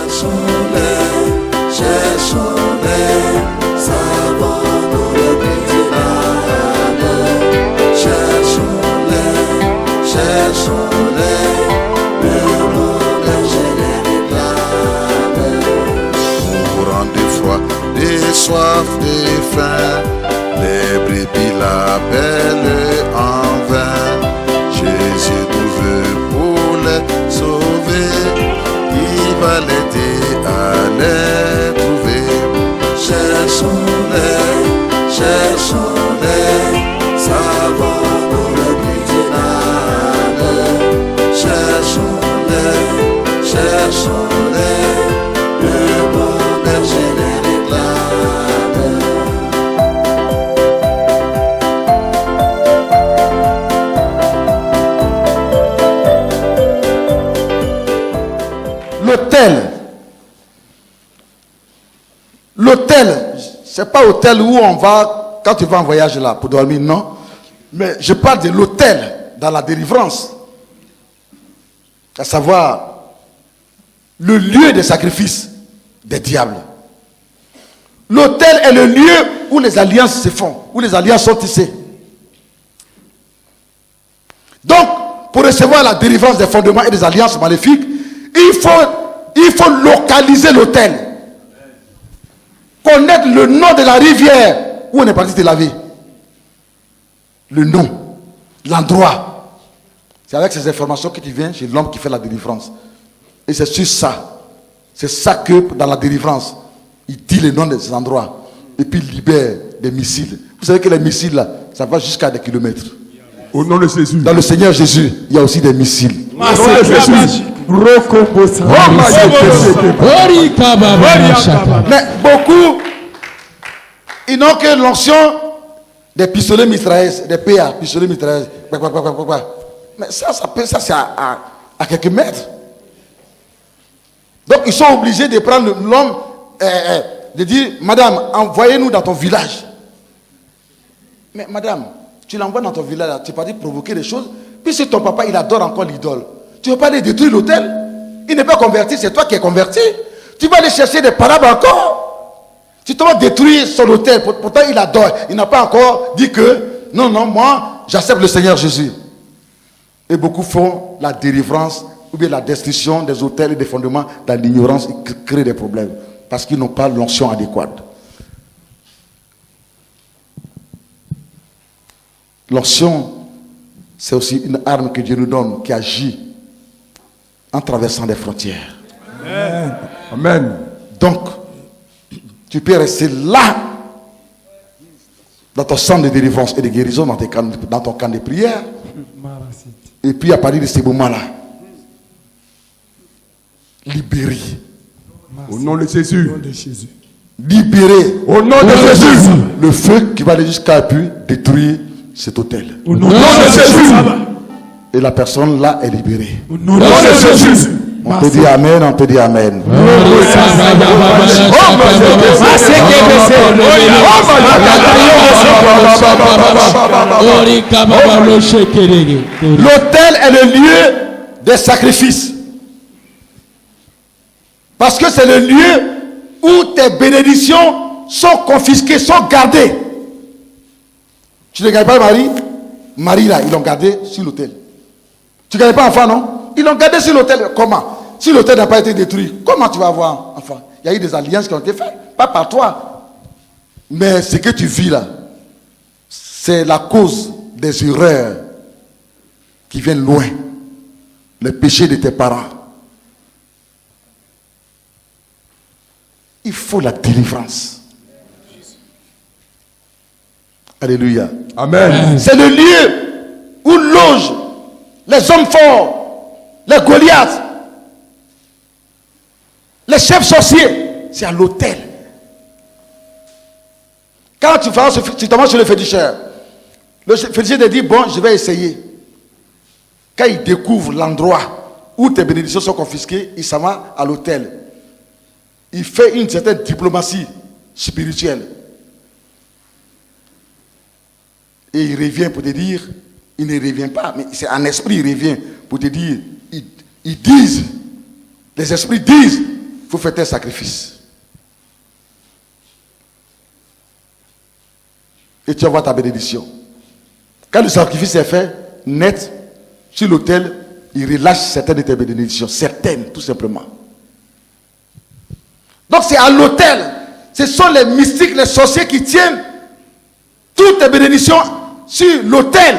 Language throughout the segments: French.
cherchons-les, savons-nous le but de l'âme. Cherchons-les, le bon berger les réclame. Mourant de froid, de soif, de faim, les brebis l'appellent en vain. Jésus nous veut pour les sauver, il va l'aider à les trouver. Cherchons-les, savons-nous le but de l'âme. Cherchons-les, le bon berger les réclame. L'hôtel, c'est pas hôtel où on va quand tu vas en voyage là pour dormir, non. Mais je parle de l'hôtel dans la délivrance, à savoir le lieu de sacrifice des diables. L'hôtel est le lieu où les alliances se font, où les alliances sont tissées. Donc, pour recevoir la délivrance des fondements et des alliances maléfiques, il faut localiser l'hôtel. Connaître le nom de la rivière où on est parti te laver. Le nom, l'endroit. C'est avec ces informations que tu viens chez l'homme qui fait la délivrance. Et c'est sur ça. C'est ça que dans la délivrance, il dit le nom de ces endroits. Et puis il libère des missiles. Vous savez que les missiles là, ça va jusqu'à des kilomètres. Au nom de Jésus. Dans le Seigneur Jésus, il y a aussi des missiles. Au nom de Jésus. Mais beaucoup, ils n'ont que l'onction des pistolets mitrailleuses, des PA, pistolets mitrailleuses. Mais ça c'est à quelques mètres. Donc ils sont obligés de prendre l'homme, de dire, madame, envoyez-nous dans ton village. Mais madame, tu l'envoies dans ton village, tu n'es pas dit provoquer des choses. Puis si ton papa, il adore encore l'idole, tu ne veux pas aller détruire l'autel. Il n'est pas converti, c'est toi qui es converti. Tu vas aller chercher des parables encore. Tu vas détruire son autel. Pourtant, il adore. Il n'a pas encore dit que, non, moi, j'accepte le Seigneur Jésus. Et beaucoup font la délivrance ou bien la destruction des autels et des fondements dans l'ignorance et créent des problèmes. Parce qu'ils n'ont pas l'onction adéquate. L'onction, c'est aussi une arme que Dieu nous donne qui agit en traversant des frontières. Amen. Amen. Donc, tu peux rester là, dans ton centre de délivrance et de guérison, dans ton camp de prière. Et puis, à partir de ces moments-là, libéré. Au nom de Jésus. Libéré. Au nom de Jésus. Le feu qui va aller jusqu'à pu détruire cet hôtel. Au nom de Jésus. Et la personne là est libérée. Au nom de Jésus. On te dit Amen, on te dit Amen. L'autel est le lieu des sacrifices. Parce que c'est le lieu où tes bénédictions sont confisquées, sont gardées. Tu ne gagnes pas Marie? Marie là, ils l'ont gardé sur l'autel. Tu ne gagnes pas enfant, non? Ils l'ont gardé sur l'autel. Comment? Si l'autel n'a pas été détruit, comment tu vas avoir enfant? Il y a eu des alliances qui ont été faites. Pas par toi. Mais ce que tu vis là, c'est la cause des erreurs qui viennent loin. Les péchés de tes parents. Il faut la délivrance. Alléluia. Amen. C'est le lieu où logent les hommes forts, les Goliaths, les chefs sorciers. C'est à l'autel. Quand tu tombes sur le féticheur te dit, bon, je vais essayer. Quand il découvre l'endroit où tes bénédictions sont confisquées, il s'en va à l'autel. Il fait une certaine diplomatie spirituelle. Et il revient pour te dire, il ne revient pas, mais c'est en esprit, il revient pour te dire, ils disent, les esprits disent il faut faire tes sacrifices. Et tu vas voir ta bénédiction. Quand le sacrifice est fait, net, sur l'autel, il relâche certaines de tes bénédictions. Certaines, tout simplement. Donc c'est à l'autel. Ce sont les mystiques, les sorciers qui tiennent toutes tes bénédictions sur l'autel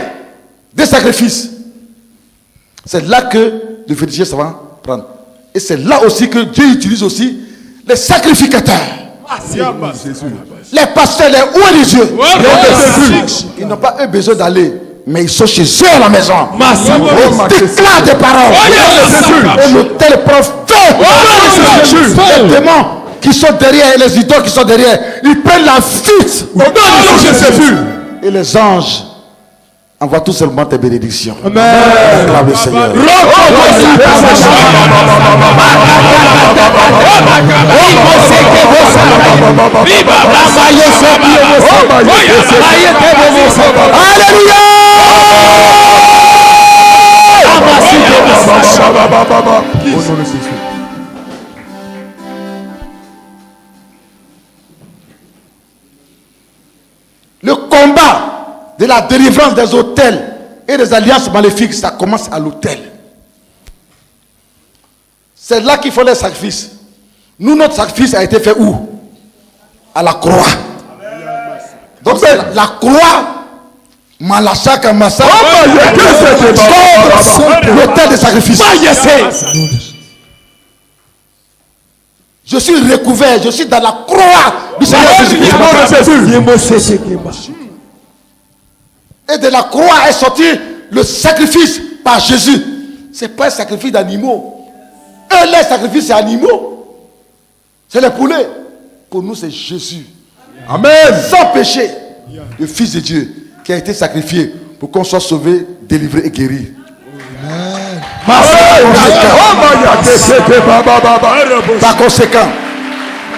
des sacrifices. C'est là que le féticheur ça va prendre. Et c'est là aussi que Dieu utilise aussi les sacrificateurs. Les pasteurs, les oués de Dieu. Ils n'ont pas eu besoin d'aller, mais ils sont chez eux à la maison. Ils déclarent des paroles. Et l'autel prend feu. Les démons qui sont derrière, et les idoles qui sont derrière, ils prennent la fuite. Et les anges envoient tout simplement tes bénédictions. Acclame le Seigneur. Le combat de la délivrance des autels et des alliances maléfiques, ça commence à l'autel. C'est là qu'il faut les sacrifices. Nous, notre sacrifice a été fait où? À la croix. Donc c'est la croix, Malachaka Massa, l'autel des sacrifices. Je suis recouvert, je suis dans la croix du Seigneur Jésus. Et de la croix est sorti le sacrifice par Jésus. Ce n'est pas un sacrifice d'animaux. Eux, les sacrifices, c'est animaux. C'est les poulets. Pour nous, c'est Jésus. Amen. Sans péché. Le Fils de Dieu qui a été sacrifié pour qu'on soit sauvé, délivré et guéri. Par conséquent,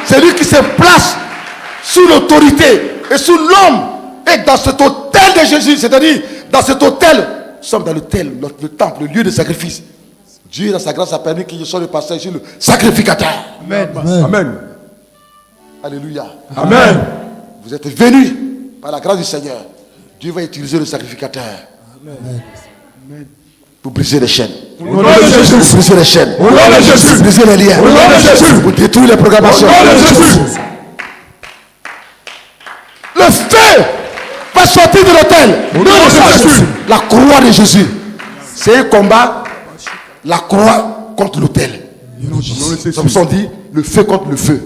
c'est lui qui se place sous l'autorité et sous l'homme. Et dans cet autel de Jésus, c'est-à-dire dans cet autel, nous sommes dans l'autel, le temple, le lieu de sacrifice. Dieu, dans sa grâce, a permis que je sois le pasteur ici, le sacrificateur. Amen. Amen. Alléluia. Amen. Vous êtes venus par la grâce du Seigneur. Dieu va utiliser le sacrificateur. Amen. Pour briser les chaînes. Pour briser les chaînes. Pour briser les liens. Pour détruire les programmations. Le feu va sortir de l'autel. La croix de Jésus. C'est un combat. La croix contre l'autel. Samson dit le feu contre le feu.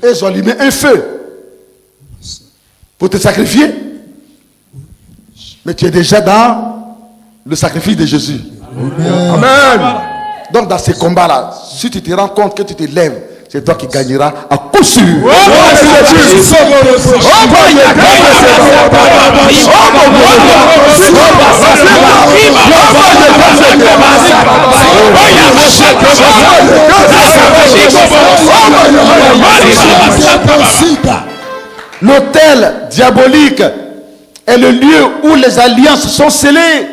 Et ils ont allumé un feu pour te sacrifier. Mais tu es déjà dans le sacrifice de Jésus. Amen. Donc dans ces combats-là, si tu te rends compte que tu te lèves, c'est toi qui gagneras à coup sûr. L'autel diabolique est le lieu où les alliances sont scellées.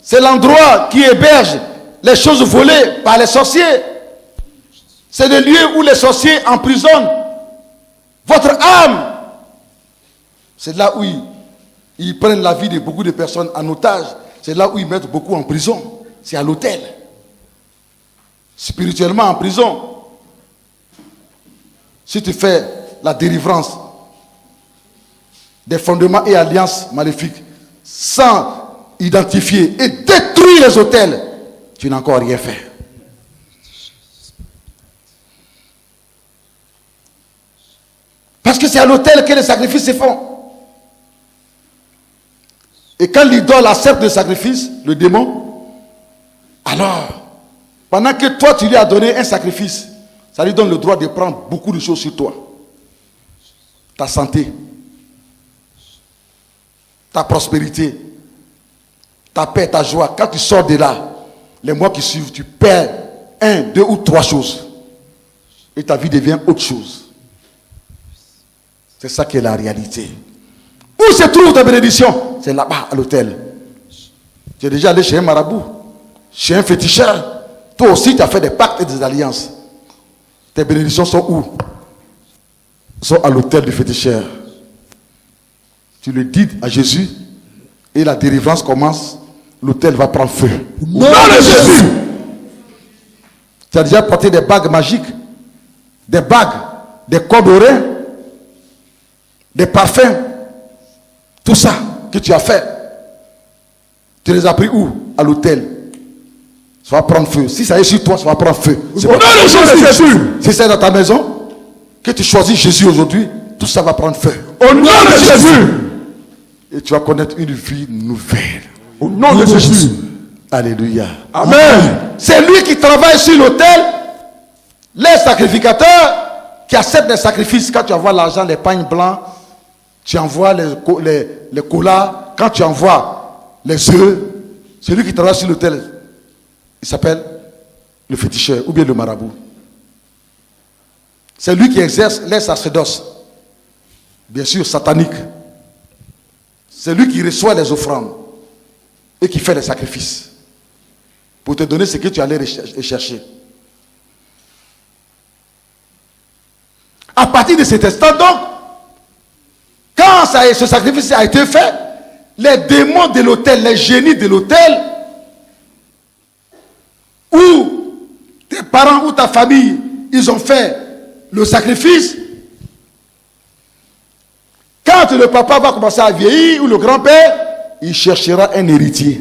C'est l'endroit qui héberge les choses volées par les sorciers. C'est le lieu où les sorciers emprisonnent votre âme. C'est là où ils prennent la vie de beaucoup de personnes en otage. C'est là où ils mettent beaucoup en prison. C'est à l'autel. Spirituellement en prison. Si tu fais la délivrance des fondements et alliances maléfiques sans identifier et détruire les autels, tu n'as encore rien fait. Parce que c'est à l'autel que les sacrifices se font. Et quand l'idole accepte le sacrifice, le démon, alors, pendant que toi tu lui as donné un sacrifice, ça lui donne le droit de prendre beaucoup de choses sur toi. Ta santé, ta prospérité, ta paix, ta joie. Quand tu sors de là, les mois qui suivent, tu perds 1, 2 ou 3 choses. Et ta vie devient autre chose. C'est ça qui est la réalité. Où se trouve ta bénédiction? C'est là-bas, à l'autel. Tu es déjà allé chez un marabout, chez un féticheur. Toi aussi, tu as fait des pactes et des alliances. Tes bénédictions sont où? Sont à l'autel du féticheur. Tu le dis à Jésus et la délivrance commence. L'autel va prendre feu. Au nom de Jésus. Tu as déjà porté des bagues magiques, des bagues, des corps dorés, des parfums, tout ça que tu as fait. Tu les as pris où? À l'autel. Ça va prendre feu. Si ça est sur toi, ça va prendre feu. Au nom de Jésus. Si c'est dans ta maison, que tu choisis Jésus aujourd'hui, tout ça va prendre feu. Au nom de Jésus. Et tu vas connaître une vie nouvelle. Au nom de Jésus. Alléluia. Amen. C'est lui qui travaille sur l'autel. Les sacrificateurs qui acceptent les sacrifices. Quand tu envoies l'argent, les pagnes blancs, tu envoies les colas. Quand tu envoies les œufs, c'est lui qui travaille sur l'autel. Il s'appelle le féticheur ou bien le marabout. C'est lui qui exerce les sacerdoces. Bien sûr, sataniques. C'est lui qui reçoit les offrandes et qui fait les sacrifices pour te donner ce que tu allais chercher. À partir de cet instant, donc, quand ce sacrifice a été fait, les démons de l'autel, les génies de l'autel, ou tes parents ou ta famille, ils ont fait le sacrifice. Quand le papa va commencer à vieillir, ou le grand-père, il cherchera un héritier.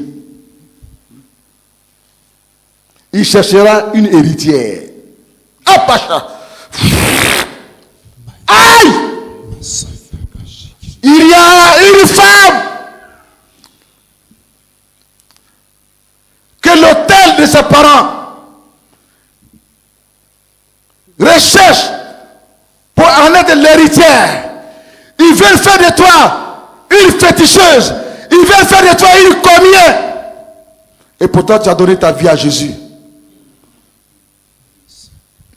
Il cherchera une héritière. Ah, Pacha! Aïe! Il y a une femme que l'autel de ses parents recherche pour en être l'héritière. Ils veulent faire de toi une féticheuse. Ils veulent faire de toi une commienne. Et pourtant tu as donné ta vie à Jésus.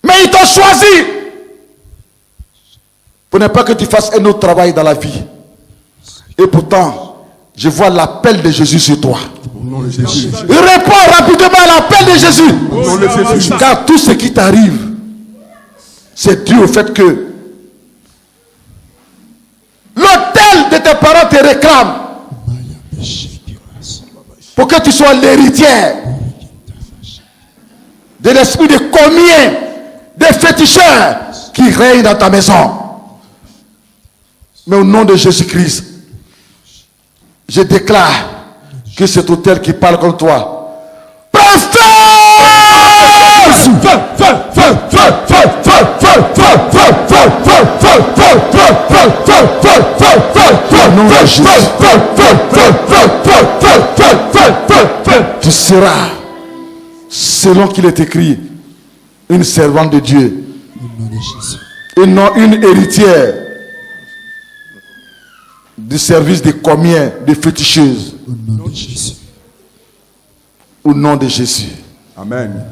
Mais ils t'ont choisi pour ne pas que tu fasses un autre travail dans la vie. Et pourtant, je vois l'appel de Jésus sur toi. Au nom de Jésus. Réponds rapidement à l'appel de Jésus. Au nom de Jésus. Car tout ce qui t'arrive, c'est dû au fait que l'autel de tes parents te réclame pour que tu sois l'héritière de l'esprit de combien des féticheurs qui règnent dans ta maison. Mais au nom de Jésus-Christ, je déclare que cet autel qui parle comme toi, prends feu! Tu seras, selon qu'il est écrit, une servante de Dieu et non une héritière du service de combien de féticheuses. Au nom de Jésus. Amen.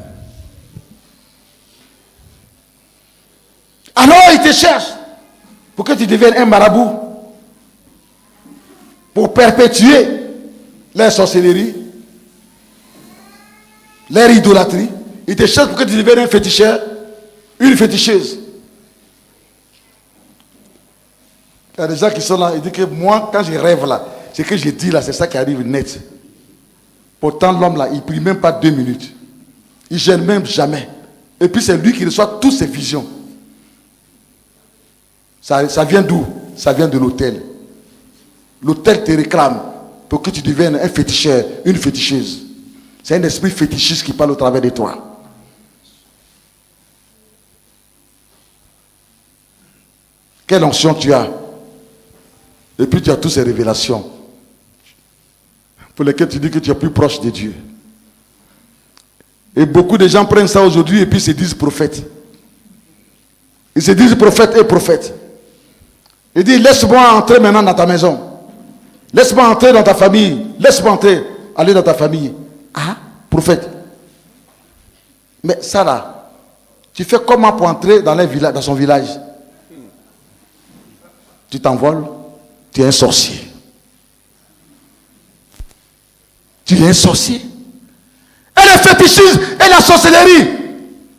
Alors il te cherche pour que tu deviennes un marabout, pour perpétuer leur sorcellerie, leur idolâtrie. Il te cherche pour que tu deviennes un féticheur, une féticheuse. Il y a des gens qui sont là, ils disent que moi, quand je rêve là, ce que je dis là, c'est ça qui arrive net. Pourtant, l'homme là, il ne prie même pas 2 minutes. Il ne gêne même jamais. Et puis c'est lui qui reçoit toutes ses visions. Ça vient d'où? Ça vient de l'autel. L'autel te réclame pour que tu deviennes un féticheur, une féticheuse. C'est un esprit fétichiste qui parle au travers de toi. Quelle onction tu as? Et puis tu as toutes ces révélations pour lesquelles tu dis que tu es plus proche de Dieu. Et beaucoup de gens prennent ça aujourd'hui et puis se disent prophètes. Ils se disent prophètes et prophètes. Ils disent laisse-moi entrer maintenant dans ta maison. Laisse-moi entrer dans ta famille. Laisse-moi entrer, aller dans ta famille. Ah, prophète. Mais ça là, tu fais comment pour entrer dans son village? Tu t'envoles, tu es un sorcier. Tu es un sorcier. Et le fétichisme et la sorcellerie,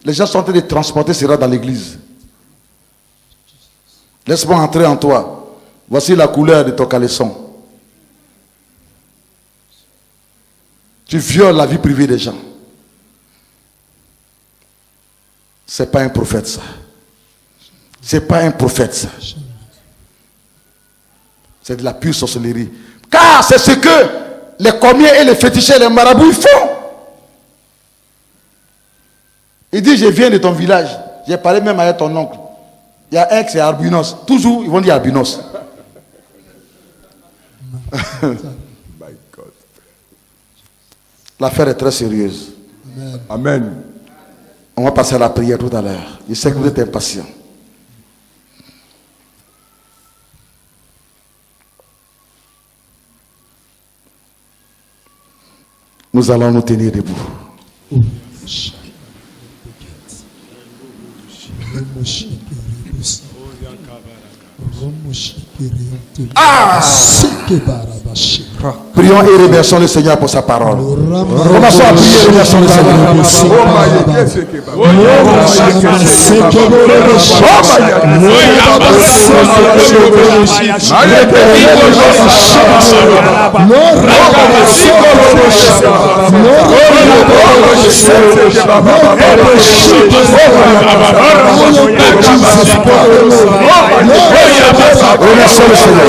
Les gens sont en train de transporter cela dans l'église. Laisse-moi entrer en toi. Voici la couleur de ton caleçon. Tu violes la vie privée des gens. C'est pas un prophète ça. C'est pas un prophète ça. C'est de la pure sorcellerie. Car c'est ce que les commiers et les féticheurs et les marabouts font. Il dit, je viens de ton village. J'ai parlé même avec ton oncle. Il y a un qui c'est albinos. Toujours, ils vont dire albinos. L'affaire est très sérieuse. Amen. On va passer à la prière tout à l'heure. Je sais que vous êtes impatients. Nous allons nous tenir debout. Prions et remercions le Seigneur pour sa parole. Commençons à prier et remercions le Seigneur. Remercions le Seigneur.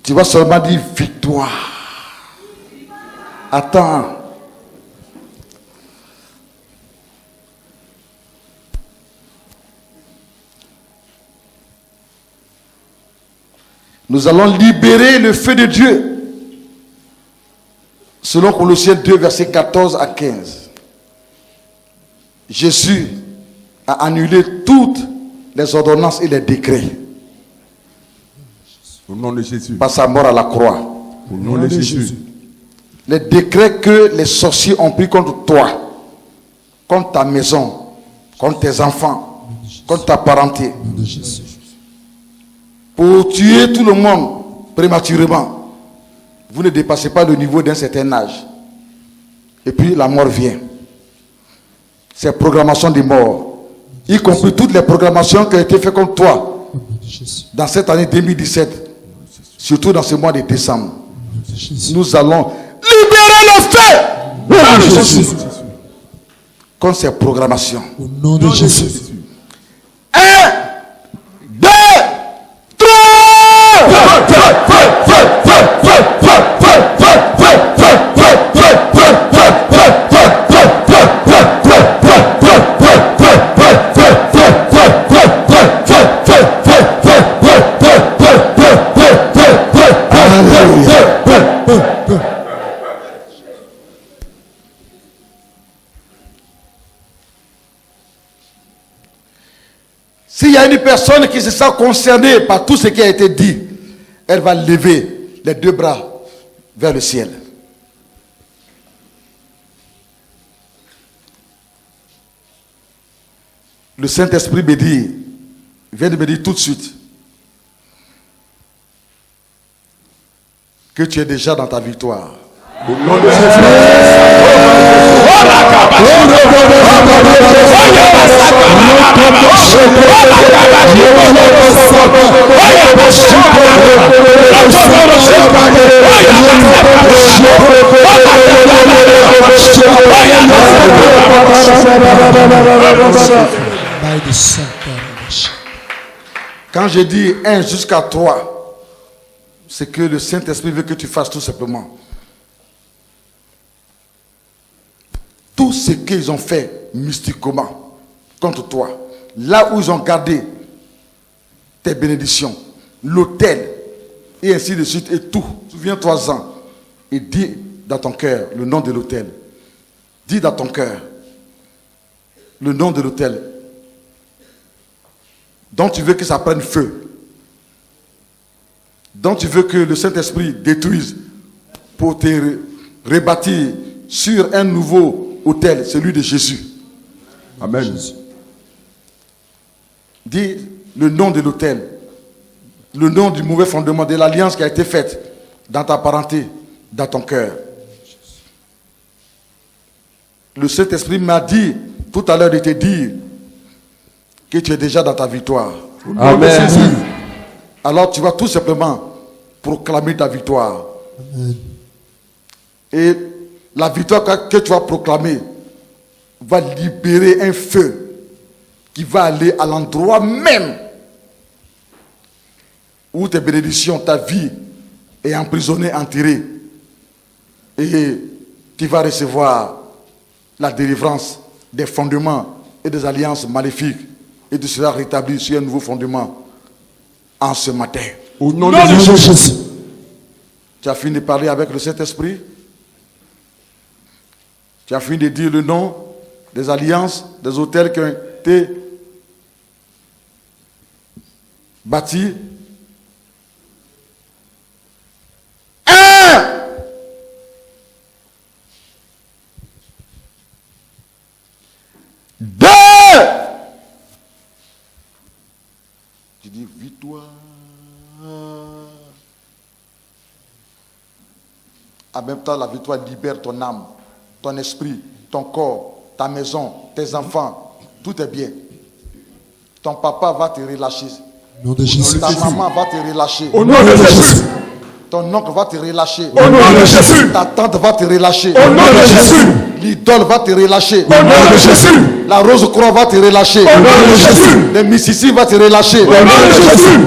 Tu vas seulement dire victoire. Attends. Nous allons libérer le feu de Dieu. Selon Colossiens 2, versets 14 à 15. Jésus a annulé toutes les ordonnances et les décrets. Au nom de Jésus. Par sa mort à la croix. Au nom de Jésus. Les décrets que les sorciers ont pris contre toi, contre ta maison, contre tes enfants, contre ta parenté. Pour tuer tout le monde prématurément. Vous ne dépassez pas le niveau d'un certain âge. Et puis la mort vient. C'est programmation des morts. Y compris toutes les programmations qui ont été faites contre toi. Dans cette année 2017. Surtout dans ce mois de décembre. Nous allons libérer le feu. Contre ces programmations. Au nom de Jésus. 1, 2, S'il y a une personne qui se sent concernée par tout ce qui a été dit, elle va lever les deux bras vers le ciel. Le Saint-Esprit me dit, vient de me dire tout de suite que tu es déjà dans ta victoire. Au nom de Jésus. Quand je dis 1 jusqu'à 3, c'est que le Saint-Esprit veut que tu fasses tout simplement. Tout ce qu'ils ont fait mystiquement contre toi, là où ils ont gardé tes bénédictions, l'autel, et ainsi de suite, et tout, souviens-toi-en, et dis dans ton cœur le nom de l'autel. Dis dans ton cœur le nom de l'autel dont tu veux que ça prenne feu, dont tu veux que le Saint-Esprit détruise pour te rebâtir sur un nouveau autel, celui de Jésus. Amen. Dis le nom de l'autel, le nom du mauvais fondement, de l'alliance qui a été faite dans ta parenté, dans ton cœur. Le Saint-Esprit m'a dit tout à l'heure de te dire que tu es déjà dans ta victoire. Amen. Alors tu vas tout simplement proclamer ta victoire. Amen. Et la victoire que tu vas proclamer va libérer un feu qui va aller à l'endroit même où tes bénédictions, ta vie est emprisonnée, enterrée. Et tu vas recevoir la délivrance des fondements et des alliances maléfiques. Et tu seras rétabli sur un nouveau fondement en ce matin. Au nom Au nom de de Jésus. Jésus. Tu as fini de parler avec le Saint-Esprit. Tu as fini de dire le nom des alliances, des hôtels qui ont été bâtis. 1. Deux. Tu dis victoire. En même temps, la victoire libère ton âme, ton esprit, ton corps, ta maison, tes enfants. Tout est bien. Ton papa va te relâcher. Au nom de Jésus. Ta maman va te relâcher. Au nom de Jésus. Ton oncle va te relâcher. Au nom de Jésus. Ta tante va te relâcher. Au nom de Jésus. L'idole va te relâcher. Au nom de Jésus. La rose-croix va te relâcher. Au nom de Jésus. Les Mississippi va te relâcher. Au nom de Jésus.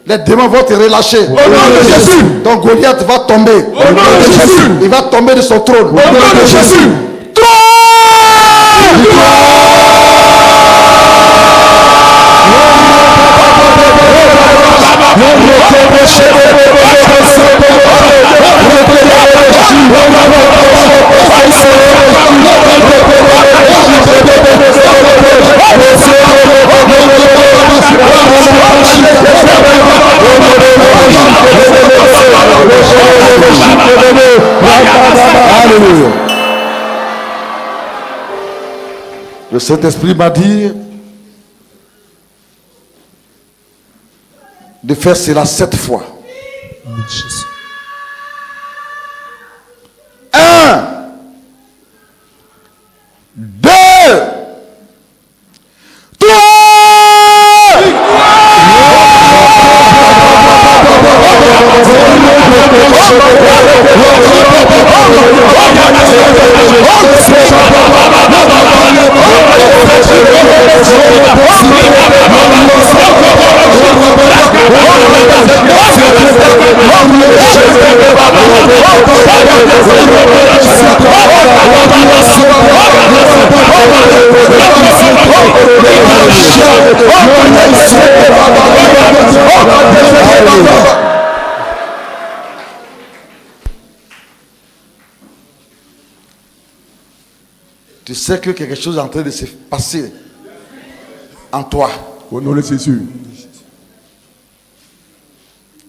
Les démons vont te relâcher. Au nom de Jésus. Ton Goliath va tomber. Au nom de Jésus. Il va tomber de son trône. Au nom de Jésus. Alléluia. Le Saint-Esprit m'a dit de faire cela 7 fois. Au nom de Jésus. 1, 2, 3. Tu sais que quelque chose est en train de se passer en toi. Au nom de Jésus.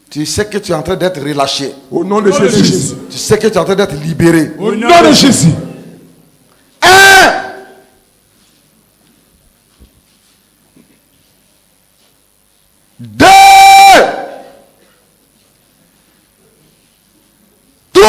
Tu sais que tu es en train d'être relâché. Au nom de Jésus. Tu sais que tu es en train d'être libéré. Au nom de Jésus. 1, 2, 3.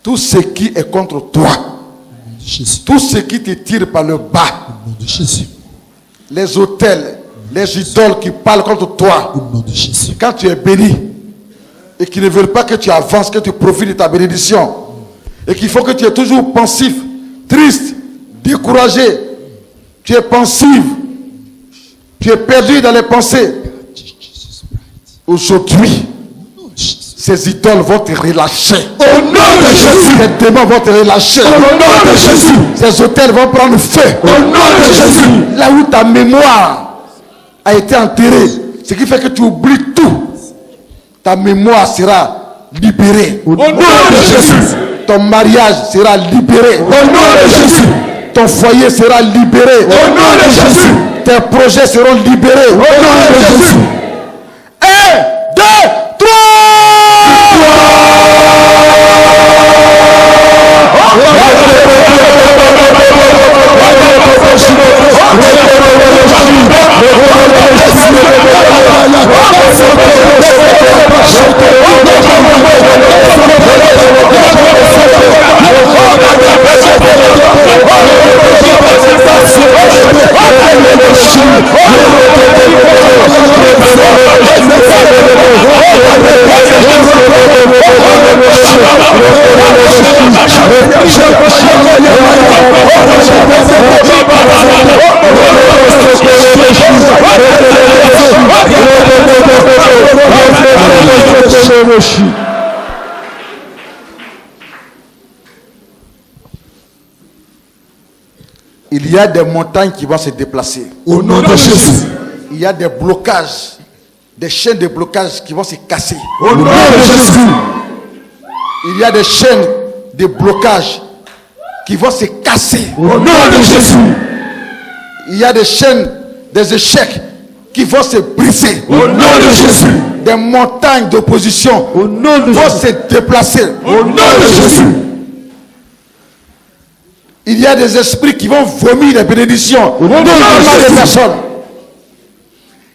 Tout ce qui est contre toi, Au nom de Jésus. tout ce qui te tire par le bas, Au nom de Jésus. les autels, les idoles qui parlent contre toi, Au nom de Jésus. quand tu es béni et qui ne veulent pas que tu avances, que tu profites de ta bénédiction et qu'il faut que tu es toujours pensif, triste, découragé, tu es pensive, tu es perdu dans les pensées, aujourd'hui, ces idoles vont te relâcher. Au nom de Jésus. Ces démons vont te relâcher. Au nom de Jésus. Ces hôtels vont prendre feu. Au nom de Jésus. Là où ta mémoire a été enterrée, ce qui fait que tu oublies tout, ta mémoire sera libérée. Au nom de Jésus. Ton mariage sera libéré. Au nom de Jésus. Ton foyer sera libéré. Au nom de Jésus. Tes projets seront libérés. Au nom de Jésus. 1, 2, 3. Il y a des montagnes qui vont se déplacer. Au nom de Jésus. Il y a des blocages, des chaînes de blocage qui vont se casser. Au nom de Jésus. Il y a des chaînes de blocage qui vont se casser. Au nom de Jésus. Il y a des chaînes, des échecs qui vont se briser. Au nom de Jésus. Des montagnes d'opposition Au nom de vont Jésus. se déplacer. Au nom de Jésus. Il y a des esprits qui vont vomir des bénédictions Au nom de des Jésus. personnes.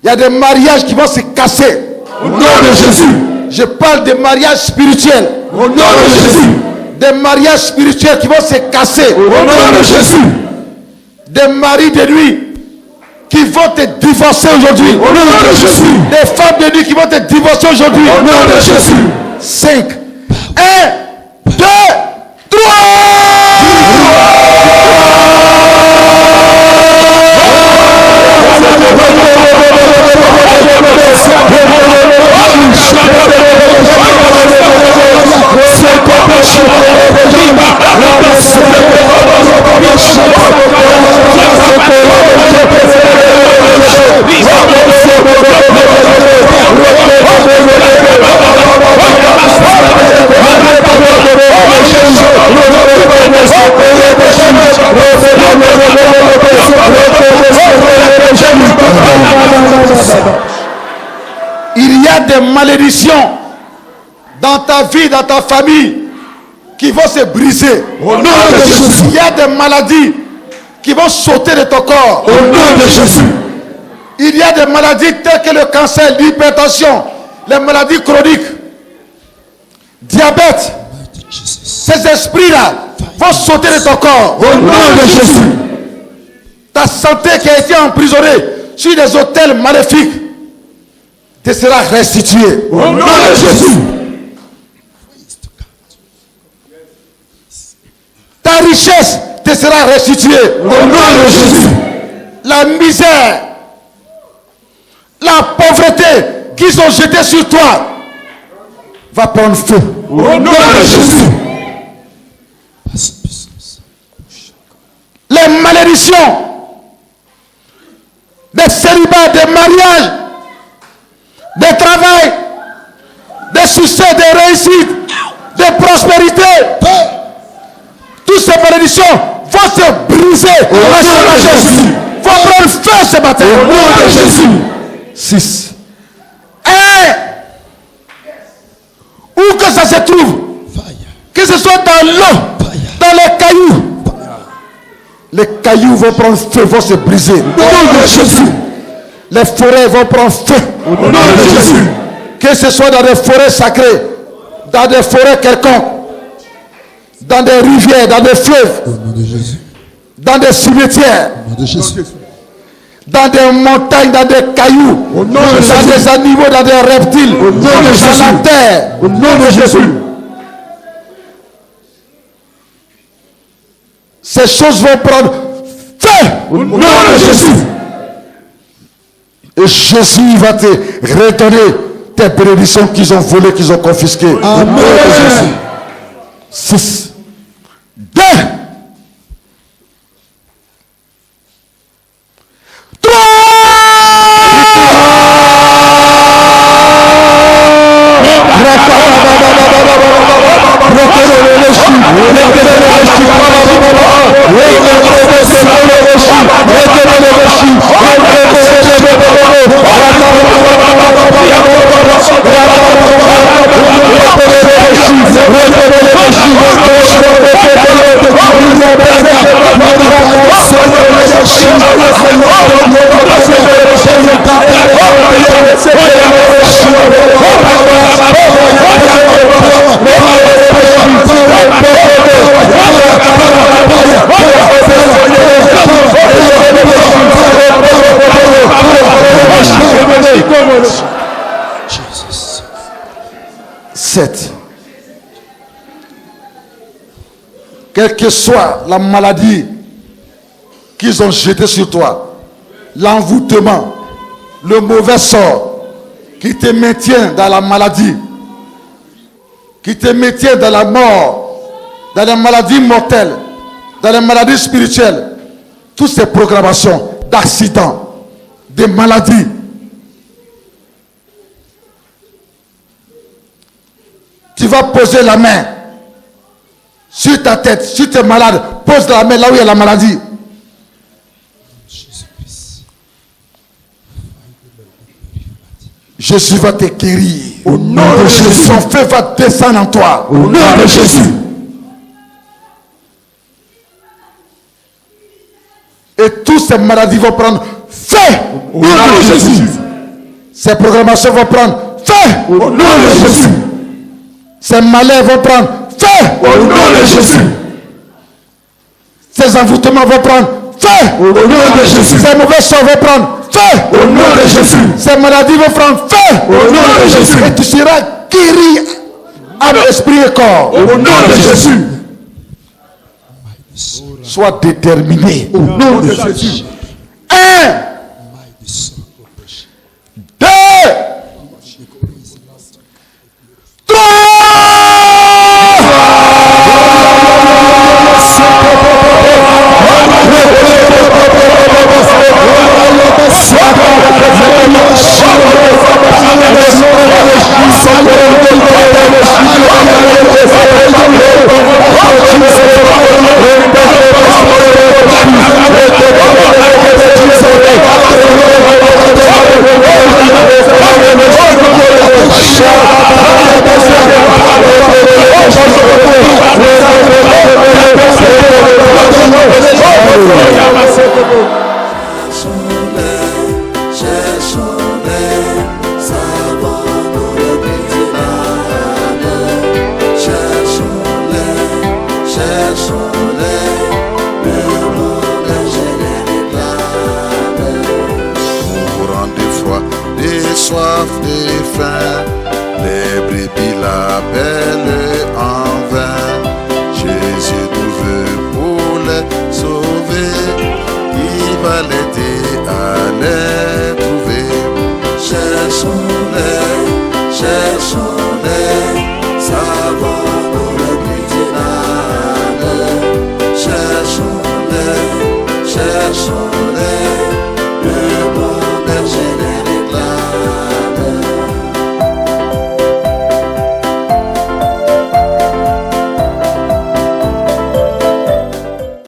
Il y a des mariages qui vont se casser. Au nom de Jésus. Je parle de mariages spirituels. Au nom de Jésus. Des mariages spirituels qui vont se casser. Au nom de Jésus. Des maris de nuit qui vont te divorcer aujourd'hui. Au nom de Jésus. Des femmes de nuit qui vont te divorcer aujourd'hui. Au nom de Jésus. 5, 1, 2, 3. Il y a des malédictions dans ta vie, dans ta famille, qui vont se briser. Au nom de Jésus. Il y a des maladies qui vont sauter de ton corps. Au nom de Jésus. Il y a des maladies telles que le cancer, l'hypertension, les maladies chroniques, diabète. Ces esprits-là vont sauter de ton corps. Au nom de Jésus. Ta santé qui a été emprisonnée sur des hôtels maléfiques te sera restituée. Au nom de Jésus. Ta richesse te sera restituée. Au nom de Jésus. La misère, la pauvreté qu'ils ont jetée sur toi va prendre feu. Au nom de Jésus. Les malédictions, des célibats, des mariages, des travail, des succès, des réussites, des prospérités, toutes ces malédictions vont se briser. Au nom de Jésus. Vont prendre feu ce matin. Au nom de Jésus. 6. Où que ça se trouve, que ce soit dans l'eau, dans les cailloux, les cailloux vont prendre feu, vont se briser. Au nom de Jésus. Les forêts vont prendre feu. Au nom de Jésus. Que ce soit dans des forêts sacrées, dans des forêts quelconques, dans des rivières, dans des fleuves, Au nom de Jésus. dans des cimetières, Au nom de Jésus. dans des montagnes, dans des cailloux, Au nom de dans Jésus. des animaux, dans des reptiles, Au nom de dans Jésus. la terre. Au nom de Jésus. Ces ces choses vont prendre fin. Au nom de Jésus. Et Jésus va te redonner tes bénédictions qu'ils ont volées, qu'ils ont confisquées. Amen. 6, 2, 3. Jesus. 7. Quelle que soit la maladie qu'ils ont jetée sur toi, l'envoûtement, le mauvais sort qui te maintient dans la maladie, qui te maintient dans la mort, dans les maladies mortelles, dans les maladies spirituelles, toutes ces programmations d'accidents, de maladies, tu vas poser la main sur ta tête. Si tu es malade, pose la main là où il y a la maladie. Jésus va te guérir. Au nom de Jésus. Son feu va descendre en toi. Au nom de Jésus. Et toutes ces maladies vont prendre feu. Au nom de Jésus. Ces programmations vont prendre feu. Au nom de Jésus. Ces malheurs vont prendre feu. Au nom de Jésus. Ces envoûtements vont prendre feu. Au nom de Jésus. Ces mauvais sorts vont prendre feu. Au nom de Jésus. Ces maladies vont prendre feu. Au nom de Jésus. Et tu seras guéri âme, esprit et corps. Au nom de Jésus. Sois déterminé. Au nom de Jésus. 1, 2, 3. Mourant de froid, de soif, de faim, les brebis l'appellent.